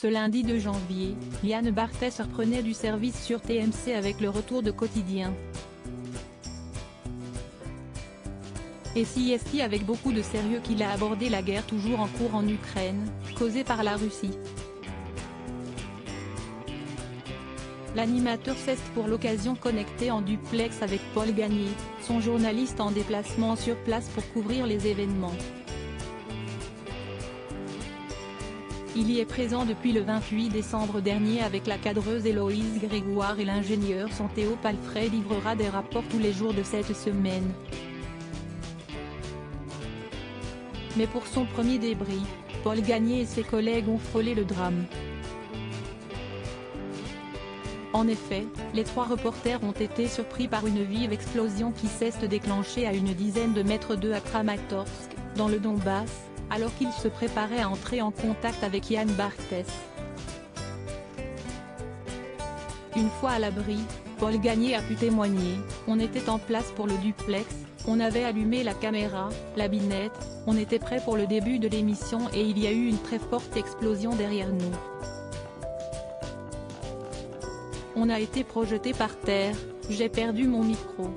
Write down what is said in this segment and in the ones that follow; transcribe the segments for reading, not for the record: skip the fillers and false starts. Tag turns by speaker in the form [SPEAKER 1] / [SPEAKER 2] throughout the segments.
[SPEAKER 1] Ce lundi 2 janvier, Yann Barthès reprenait du service sur TMC avec le retour de Quotidien. Et CST avec beaucoup de sérieux qu'il a abordé la guerre toujours en cours en Ukraine, causée par la Russie. L'animateur s'est pour l'occasion connecté en duplex avec Paul Gagné, son journaliste en déplacement sur place pour couvrir les événements. Il y est présent depuis le 28 décembre dernier avec la cadreuse Héloïse Grégoire et l'ingénieur son Théo Palfrey livrera des rapports tous les jours de cette semaine. Mais pour son premier débrief, Paul Gagné et ses collègues ont frôlé le drame. En effet, les trois reporters ont été surpris par une vive explosion qui s'est déclenchée à une dizaine de mètres d'eux à Kramatorsk, dans le Donbass, alors qu'ils se préparaient à entrer en contact avec Yann Barthès. Une fois à l'abri, Paul Gagné a pu témoigner, on était en place pour le duplex, on avait allumé la caméra, la binette, on était prêt pour le début de l'émission et il y a eu une très forte explosion derrière nous. On a été projeté par terre, j'ai perdu mon micro.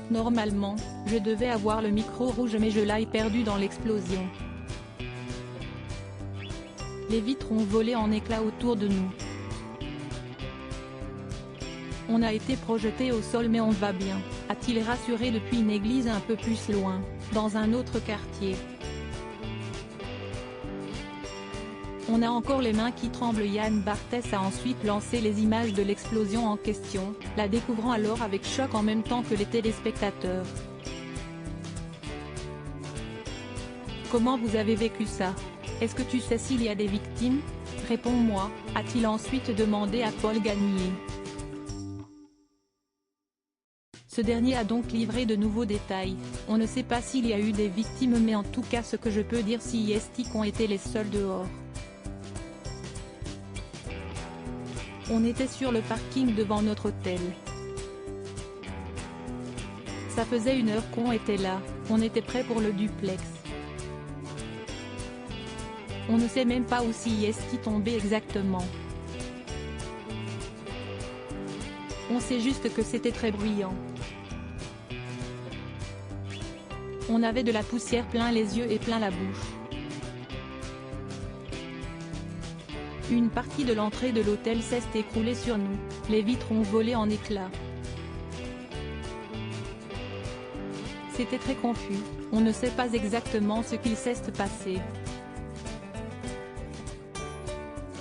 [SPEAKER 1] Normalement, je devais avoir le micro rouge mais je l'ai perdu dans l'explosion. Les vitres ont volé en éclats autour de nous. On a été projeté au sol mais on va bien, a-t-il rassuré depuis une église un peu plus loin, dans un autre quartier. On a encore les mains qui tremblent. Yann Barthès a ensuite lancé les images de l'explosion en question, la découvrant alors avec choc en même temps que les téléspectateurs. Comment vous avez vécu ça? Est-ce que tu sais s'il y a des victimes? Réponds-moi, a-t-il ensuite demandé à Paul Gagné. Ce dernier a donc livré de nouveaux détails. On ne sait pas s'il y a eu des victimes mais en tout cas ce que je peux dire CST ont été les seuls dehors. On était sur le parking devant notre hôtel. Ça faisait 1 heure qu'on était là, on était prêt pour le duplex. On ne sait même pas où CST tombait exactement. On sait juste que c'était très bruyant. On avait de la poussière plein les yeux et plein la bouche. Une partie de l'entrée de l'hôtel s'est écroulée sur nous, les vitres ont volé en éclats. C'était très confus, on ne sait pas exactement ce qu'il s'est passé.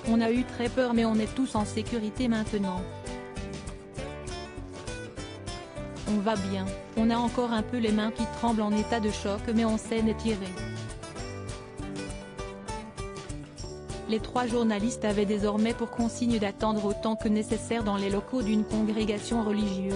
[SPEAKER 1] On a eu très peur mais on est tous en sécurité maintenant. On va bien, on a encore un peu les mains qui tremblent en état de choc mais on s'en est tiré. Les trois journalistes avaient désormais pour consigne d'attendre autant que nécessaire dans les locaux d'une congrégation religieuse.